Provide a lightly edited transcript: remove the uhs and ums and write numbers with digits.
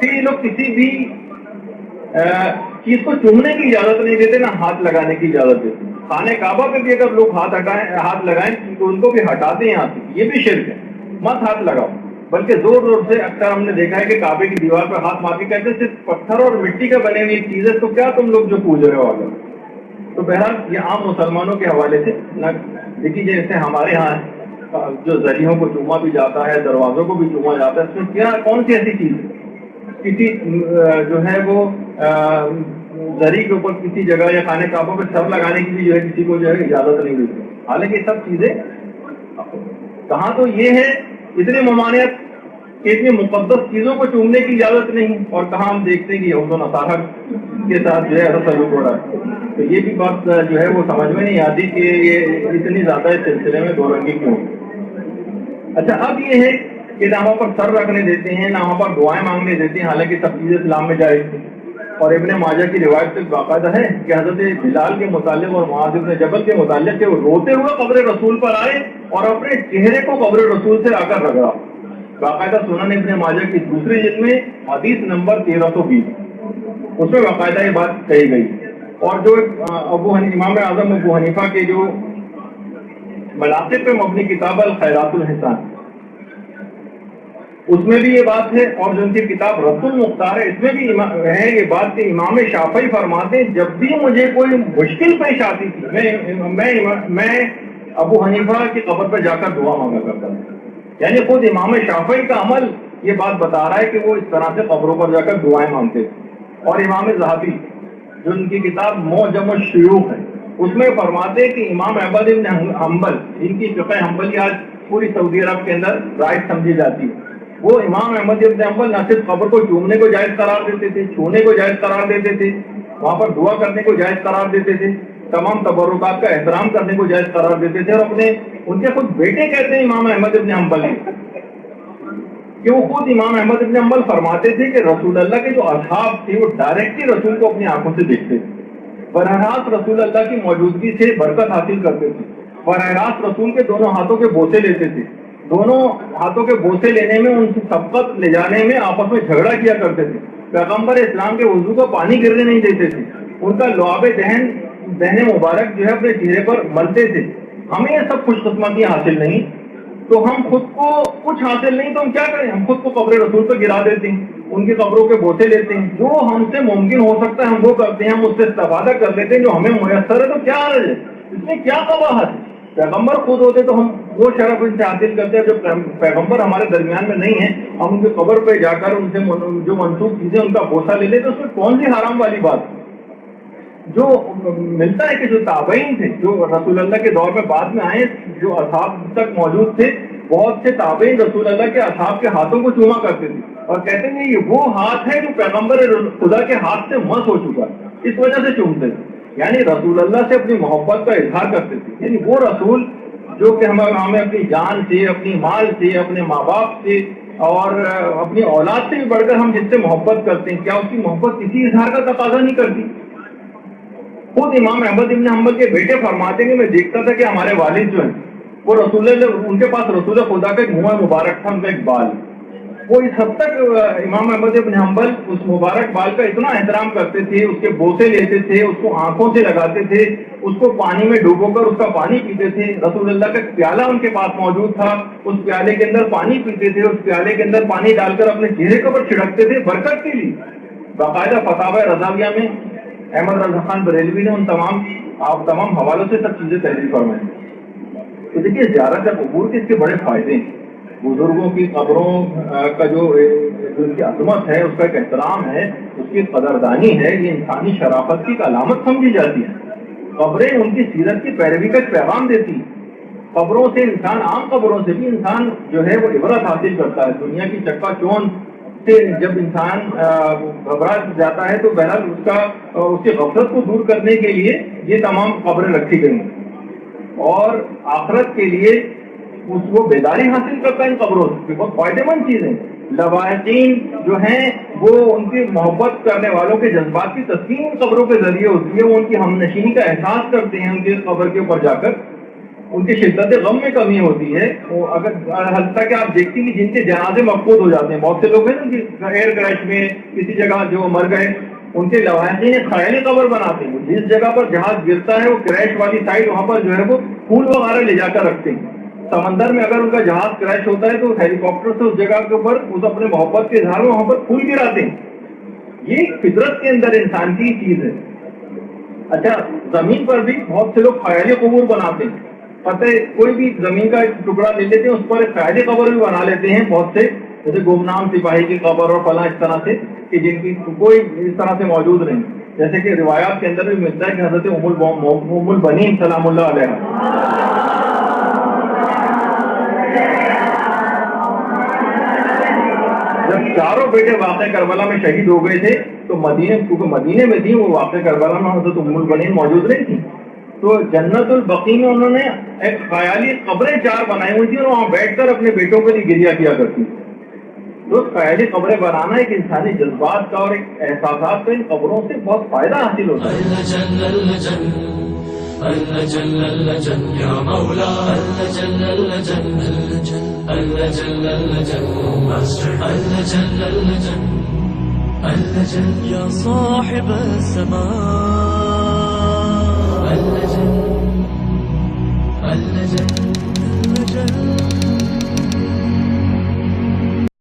پھر یہ لوگ کسی بھی چیز کو چومنے کی اجازت نہیں دیتے، نہ ہاتھ لگانے کی اجازت دیتے. خانہ کعبہ پہ بھی اگر لوگ ہاتھ لگائیں تو ان کو بھی ہٹاتے ہیں یہاں سے. یہ بھی شرک ہے، مت ہاتھ لگاؤ. بلکہ زور زور سے اکثر ہم نے دیکھا ہے کہ کعبے کی دیوار پر ہاتھ مار کے کہتے ہیں صرف پتھر اور مٹی کا بنے ہوئی چیزیں، تو کیا تم لوگ جو پوج رہے ہو اگر. تو بہرحال یہ عام مسلمانوں کے حوالے سے دیکھیے، جیسے ہمارے ہاں جو ذریعوں کو چوما بھی جاتا ہے، دروازوں کو بھی چوما جاتا ہے، اس میں کیا کون سی ایسی چیز ہے کسی جو ہے وہ زری کے اوپر کسی جگہ یا خانہ کعبہ پہ سر لگانے کی بھی جو ہے کسی کو جو ہے اجازت نہیں ملتی. حالانکہ یہ سب چیزیں کہاں تو یہ ہے اتنی ممانعت کہ اتنی مقدس چیزوں کو چومنے کی اجازت نہیں، اور کہاں ہم دیکھتے ہیں کہ یہود و نصارہ کے ساتھ جو ہے ایسا سلوک ہو رہا ہے. تو یہ بھی بات جو ہے وہ سمجھ میں نہیں آتی کہ یہ اتنی زیادہ اس سلسلے میں دو رنگی کیوں. اچھا، اب یہ ہے کہ نہ وہاں پر سر رکھنے دیتے ہیں، نہ وہاں پر دعائیں مانگنے دیتے ہیں، حالانکہ سب چیزیں اسلام میں جائز تھی. اور ابن ماجہ کی روایت سے باقاعدہ ہے کہ حضرت بلال کے متعلق اور معاذ بن جبل کے متعلق کہ وہ روتے ہوئے قبر رسول پر آئے اور اپنے چہرے کو قبر رسول سے آ کر رگڑا. باقاعدہ سنن ابن ماجہ کی دوسری جلد میں حدیث نمبر 1320 اس میں باقاعدہ یہ بات کہی گئی. اور جو امام اعظم ابو حنیفہ کے جو مناقب پہ مبنی کتاب الخیرات الحسان، اس میں بھی یہ بات ہے. اور جو ان کی کتاب رد المختار ہے، اس میں بھی ہے یہ بات کہ امام شافعی فرماتے ہیں جب بھی مجھے کوئی مشکل پیش آتی تھی میں ابو حنیفہ کی قبر پہ جا کر دعا مانگا کرتا تھا. یعنی خود امام شافعی کا عمل یہ بات بتا رہا ہے کہ وہ اس طرح سے قبروں پر جا کر دعائیں مانگتے تھے. اور امام ذہبی جو ان کی کتاب معجم الشیوخ ہے، اس میں فرماتے ہیں کہ امام احمد بن حنبل، ان کی فقہ حنبلی آج پوری سعودی عرب کے اندر رائٹ سمجھی جاتی ہے، وہ امام احمد بن حنبل نہ صرف قبر کو چومنے کو جائز قرار دیتے تھے، چھونے کو جائز قرار دیتے تھے، وہاں پر دعا کرنے کو جائز قرار دیتے تھے، تمام تبرکات کا احترام کرنے کو جائز قرار دیتے تھے. اور ان کے خود بیٹے کہتے ہیں امام احمد بن حنبل کہ وہ خود امام احمد بن حنبل فرماتے تھے کہ رسول اللہ کے جو اصحاب تھے وہ ڈائریکٹلی رسول کو اپنی آنکھوں سے دیکھتے تھے، براہ راست رسول اللہ کی موجودگی سے برکت حاصل کرتے تھے، براہ راست رسول کے دونوں ہاتھوں کے بوسے لیتے تھے، دونوں ہاتھوں کے بوسے لینے میں، ان سے سبقت لے جانے میں آپس میں جھگڑا کیا کرتے تھے. پیغمبر اسلام کے وضو کو پانی گرنے نہیں دیتے تھے، ان کا لعاب دہن مبارک جو ہے اپنے چہرے پر ملتے تھے. ہمیں یہ سب خوش قسمتی حاصل نہیں، تو ہم خود کو کچھ حاصل نہیں تو ہم کیا کریں؟ ہم خود کو قبر رسول پہ گرا دیتے ہیں، ان کی قبروں کے بوسے لیتے ہیں. جو ہم سے ممکن ہو سکتا ہے ہم وہ کرتے ہیں، ہم اس سے استفادہ کر لیتے ہیں جو ہمیں میسر ہے. تو کیا حرج ہے اس میں؟ کیا قباحت ہے؟ پیغمبر خود ہوتے تو ہم وہ شرف ان سے حاصل کرتے ہیں. جو پیغمبر ہمارے درمیان میں نہیں ہے، ہم ان کی قبر پہ جا کر ان سے جو منسوخ چیزیں ان کا بوسہ لے لیتے، اس میں کون سی حرام والی بات؟ جو ملتا ہے کہ جو تابعین تھے، جو رسول اللہ کے دور میں بعد میں آئے، جو اصحاب تک موجود تھے، بہت سے تابعین رسول اللہ کے اصحاب کے ہاتھوں کو چوما کرتے تھے اور کہتے ہیں یہ وہ ہاتھ ہے جو پیغمبر خدا کے ہاتھ سے مس ہو چکا، اس وجہ سے چومتے تھے. یعنی رسول اللہ سے اپنی محبت کا اظہار کرتے تھے. یعنی وہ رسول جو کہ ہمیں اپنی جان سے، اپنی مال سے، اپنے ماں باپ سے اور اپنی اولاد سے بھی بڑھ کر ہم جس سے محبت کرتے ہیں، کیا اس کی محبت کسی اظہار کا تقاضا نہیں کرتی؟ خود امام احمد بن حنبل کے بیٹے فرماتے ہیں کہ میں دیکھتا تھا کہ ہمارے والد جو ہیں وہ رسول اللہ، ان کے پاس رسول خدا کا ایک منہ مبارک تھا، ان کا ایک بال. وہ اس حد تک امام احمد بن حنبل اس مبارک بال کا اتنا احترام کرتے تھے، اس کے بوسے لیتے تھے، اس کو آنکھوں سے لگاتے تھے، اس کو پانی میں ڈوبو کر اس کا پانی پیتے تھے. رسول اللہ کا پیالہ ان کے پاس موجود تھا، اس پیالے کے اندر پانی پیتے تھے، اس پیالے کے اندر پانی ڈال کر اپنے چہرے کے اوپر چھڑکتے تھے برکت کے لیے. باقاعدہ فتاوی رضاویہ میں احمد رضا خان بریلوی نے ان تمام حوالوں سے سب چیزیں تحریر فرمائی. تو دیکھیے زیارت قبور کے اس کے بڑے فائدے ہیں. بزرگوں کی قبروں کا جو ان کی عظمت ہے، اس کا ایک احترام ہے، اس کی قدردانی ہے، یہ انسانی شرافت کی علامت سمجھی جاتی ہے. قبریں ان کی سیرت کی پیروی کا ایک پیغام دیتی ہیں. قبروں سے انسان، عام قبروں سے بھی انسان جو ہے وہ عبرت حاصل کرتا ہے. دنیا کی چکا چوند سے جب انسان گھبرا جاتا ہے تو بہرحال اس کی غفلت کو دور کرنے کے لیے یہ تمام قبریں رکھی گئی ہیں، اور آخرت کے لیے اس کو بیداری حاصل کرتا ہے ان قبروں سے. بہت فائدہ مند چیزیں. لواحقین جو ہیں وہ ان کی محبت کرنے والوں کے جذبات کی تسکین قبروں کے ذریعے ہوتی ہے. وہ ان کی ہم نشینی کا احساس کرتے ہیں ان کی قبر کے اوپر جا کر. ان کی شدت غم میں کمی ہوتی ہے. اگر حتیٰ کہ آپ دیکھتی ہیں جن کے جنازے مفقود ہو جاتے ہیں, بہت سے لوگ ہیں نا ایئر کریش میں کسی جگہ جو مر گئے, ان کے لواحقین خیالی قبر بناتے ہیں. جس جگہ پر جہاز گرتا ہے وہ کریش والی سائڈ, وہاں پر جو ہے وہ پھول وغیرہ لے جا کر رکھتے ہیں. سمندر میں اگر ان کا جہاز کریش ہوتا ہے تو ہیلی کاپٹر سے اس جگہ کے اوپر اس اپنے محبت کے اظہار میں وہاں پر پھول گراتے ہیں. یہ فطرت کے اندر انسان کی چیز ہے. اچھا, زمین پر بھی بہت سے لوگ خیالی قبور بناتے ہیں. پتہ ہے, کوئی بھی زمین کا ایک ٹکڑا لے لیتے ہیں, اس پر ایک خیالی قبر بھی بنا لیتے ہیں بہت سے, جیسے گمنام سپاہی کی قبر اور فلاں اس طرح سے, کہ جن کی کوئی اس طرح سے موجود نہیں. جیسے کہ روایات کے اندر بھی ملتا ہے کہ حضرت ام البنین سلام اللہ علیہ جب چاروں بیٹے واقع کربلا میں شہید ہو گئے تھے تو مدینے, کیونکہ مدینے میں تھی, وہ واقع کربلا میں حضرت ام البنین موجود نہیں تھی, تو جنت البقیع میں انہوں نے ایک خیالی قبریں 4 بنائی ہوئی تھی اور وہاں بیٹھ کر اپنے بیٹوں کے لیے گریا کیا کرتی. تو خیالی قبریں بنانا ایک انسانی جذبات کا اور ایک احساسات کا, ان قبروں سے بہت فائدہ حاصل ہوتا ہے. يا صاحب السماء